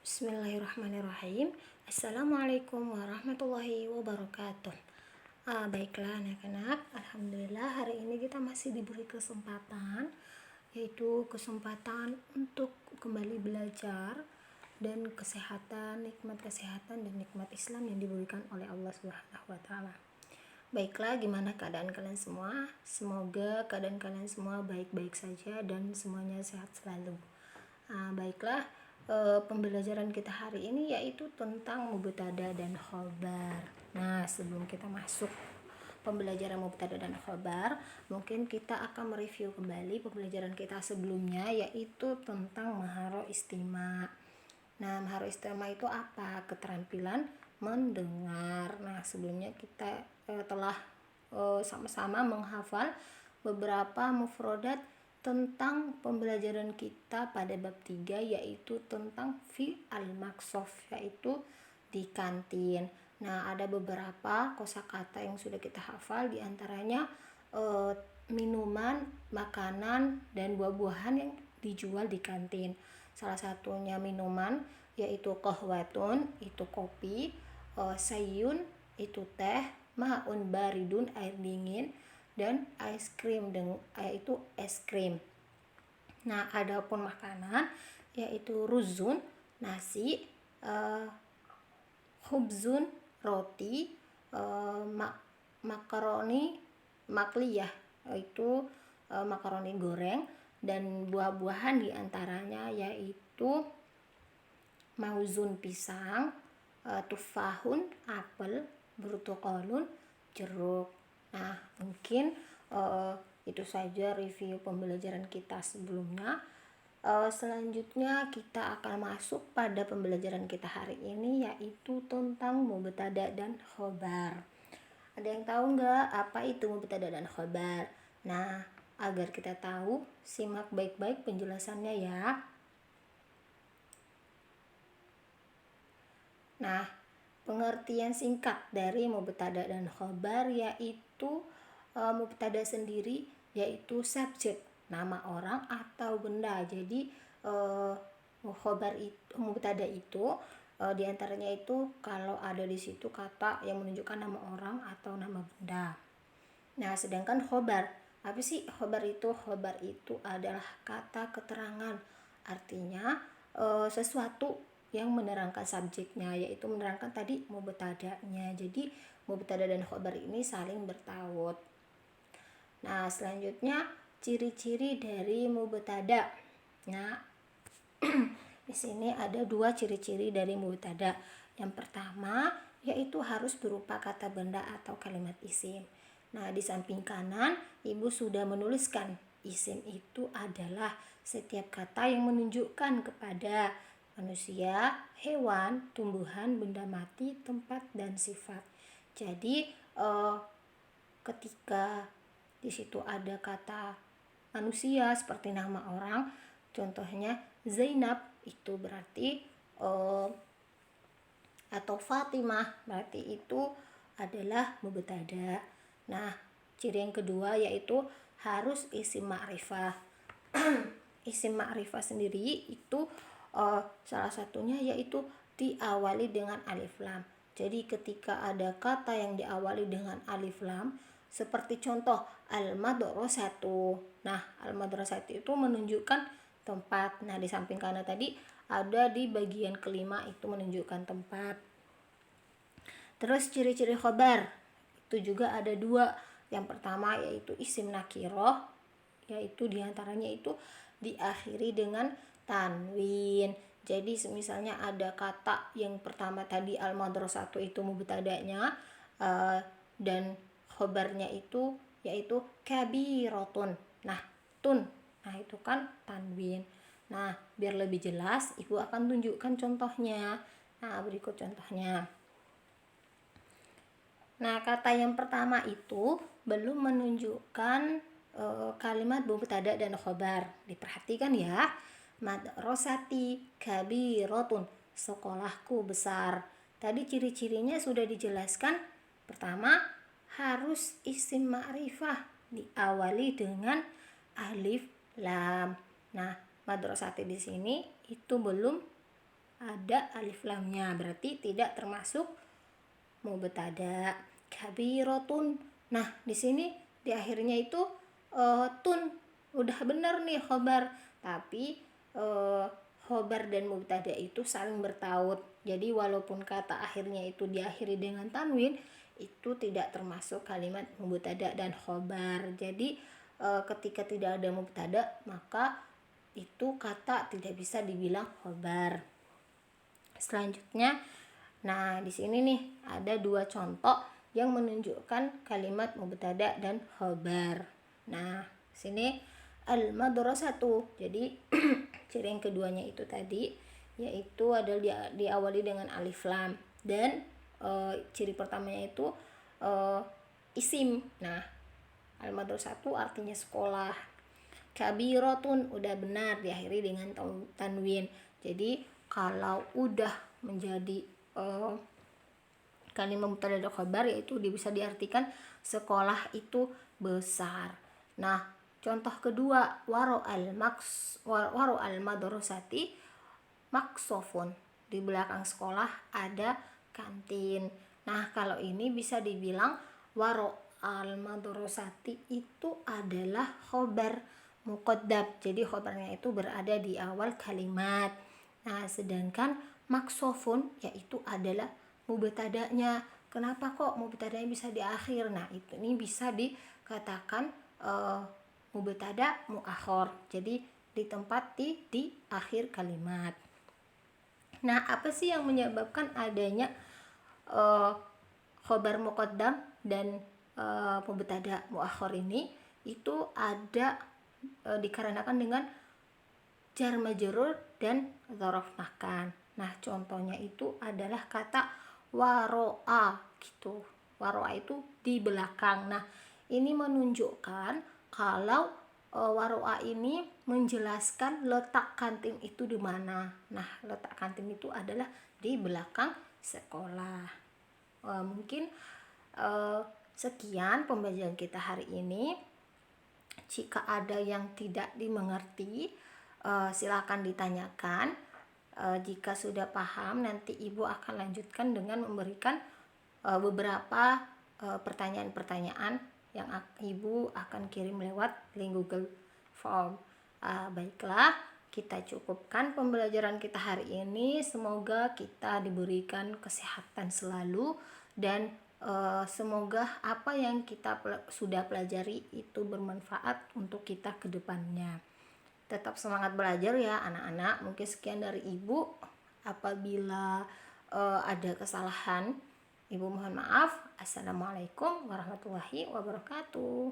Bismillahirrahmanirrahim. Assalamualaikum warahmatullahi wabarakatuh. Baiklah anak-anak, alhamdulillah hari ini kita masih diberi kesempatan, yaitu kesempatan untuk kembali belajar dan nikmat kesehatan dan nikmat Islam yang diberikan oleh Allah Subhanahu wa taala. Baiklah, gimana keadaan kalian semua? Semoga keadaan kalian semua baik-baik saja dan semuanya sehat selalu. Baiklah, pembelajaran kita hari ini yaitu tentang mubtada dan khobar. Nah, sebelum kita masuk pembelajaran mubtada dan khobar, mungkin kita akan mereview kembali pembelajaran kita sebelumnya, yaitu tentang maharo istima. Nah, maharo istima itu apa? Keterampilan mendengar. Nah, sebelumnya kita telah sama-sama menghafal beberapa mufrodat tentang pembelajaran kita pada bab 3, yaitu tentang fi'al maksof, yaitu di kantin. Nah, ada beberapa kosakata yang sudah kita hafal, diantaranya minuman, makanan, dan buah-buahan yang dijual di kantin. Salah satunya minuman, yaitu kohwatun, itu kopi, sayun, itu teh, ma'un baridun, air dingin, dan ice cream, yaitu es krim. Nah, adapun makanan yaitu ruzun, nasi, khubzun, roti, makaroni makliyah, yaitu makaroni goreng, dan buah-buahan diantaranya yaitu mauzun, pisang, tufahun, apel, burtukolun, jeruk. Nah, mungkin itu saja review pembelajaran kita sebelumnya. Selanjutnya kita akan masuk pada pembelajaran kita hari ini, yaitu tentang mubtada dan khobar. Ada yang tahu nggak apa itu mubtada dan khobar? Nah, agar kita tahu, simak baik-baik penjelasannya ya. Nah, pengertian singkat dari mubtada dan khobar yaitu mubtada sendiri yaitu subjek, nama orang atau benda. Jadi khobar itu, mubtada itu diantaranya itu kalau ada di situ kata yang menunjukkan nama orang atau nama benda. Nah, sedangkan khobar, apa sih khobar itu? Khobar itu adalah kata keterangan, artinya sesuatu yang menerangkan subjeknya, yaitu menerangkan tadi mubtada'nya. Jadi mubtada dan khobar ini saling bertaut. Nah, selanjutnya ciri-ciri dari mubtada. Nah, di sini ada dua ciri-ciri dari mubtada. Yang pertama yaitu harus berupa kata benda atau kalimat isim. Nah, di samping kanan Ibu sudah menuliskan isim itu adalah setiap kata yang menunjukkan kepada manusia, hewan, tumbuhan, benda mati, tempat, dan sifat. Jadi ketika di situ ada kata manusia seperti nama orang, contohnya Zainab, itu berarti atau Fatimah, berarti itu adalah mubtada. Nah, ciri yang kedua yaitu harus isim ma'rifah. Isim ma'rifah sendiri itu salah satunya yaitu diawali dengan alif lam. Jadi ketika ada kata yang diawali dengan alif lam, seperti contoh al-madrasatu. Nah, al-madrasatu itu menunjukkan tempat. Nah, di samping kanan tadi ada di bagian kelima itu menunjukkan tempat. Terus ciri-ciri khobar itu juga ada dua. Yang pertama yaitu isim nakiroh, yaitu diantaranya itu diakhiri dengan tanwin. Jadi misalnya ada kata yang pertama tadi al-madrasatu itu mubtada'nya, dan khobarnya itu yaitu kabirotun. Nah, tun. Nah, itu kan tanwin. Nah, biar lebih jelas Ibu akan tunjukkan contohnya. Nah, berikut contohnya. Nah, kata yang pertama itu belum menunjukkan kalimat mubtada dan khobar. Diperhatikan ya. Madrasati kabirotun, sekolahku besar. Tadi ciri-cirinya sudah dijelaskan. Pertama, harus isim ma'rifah diawali dengan alif lam. Nah, madrasati di sini itu belum ada alif lamnya, berarti tidak termasuk mubtada. Kabiratun. Nah, di sini di akhirnya itu tun. Udah benar nih khobar, tapi khobar dan mubtada itu saling bertaut. Jadi walaupun kata akhirnya itu diakhiri dengan tanwin, itu tidak termasuk kalimat mubtada dan khobar. Jadi ketika tidak ada mubtada, maka itu kata tidak bisa dibilang khobar. Selanjutnya, nah di sini nih ada dua contoh yang menunjukkan kalimat mubtada dan khobar. Nah, sini al-madrasatu. Jadi ciri yang keduanya itu tadi yaitu adalah diawali dengan alif lam, dan ciri pertamanya itu isim. Nah, al-madrasatu artinya sekolah. Kabiratun udah benar diakhiri dengan tanwin. Jadi kalau udah menjadi kalimat mubtada dan khabar, yaitu bisa diartikan sekolah itu besar. Nah, contoh kedua, waro al madrasati maksofun. Di belakang sekolah ada kantin. Nah, kalau ini bisa dibilang waro al madrasati itu adalah khobar muqaddam. Jadi khobarnya itu berada di awal kalimat. Nah, sedangkan maksofun yaitu adalah mubtadanya. Kenapa kok mubtadanya bisa di akhir? Nah, ini bisa dikatakan mubtada muakhor. Jadi ditempati di akhir kalimat. Nah, apa sih yang menyebabkan adanya khobar muqaddam dan mubtada muakhor ini? Itu ada dikarenakan dengan jar majrur dan dzaraf makan. Nah, contohnya itu adalah kata waro'a gitu. Waro'a itu di belakang. Nah, ini menunjukkan kalau waro'a ini menjelaskan letak kantin itu di mana. Nah, letak kantin itu adalah di belakang sekolah. Mungkin sekian pembelajaran kita hari ini. Jika ada yang tidak dimengerti, silakan ditanyakan. Jika sudah paham, nanti Ibu akan lanjutkan dengan memberikan beberapa pertanyaan-pertanyaan yang Ibu akan kirim lewat link Google Form. Baiklah, kita cukupkan pembelajaran kita hari ini. Semoga kita diberikan kesehatan selalu, dan semoga apa yang kita sudah pelajari itu bermanfaat untuk kita ke depannya. Tetap semangat belajar ya anak-anak. Mungkin sekian dari Ibu. Apabila ada kesalahan, Ibu mohon maaf. Assalamualaikum warahmatullahi wabarakatuh.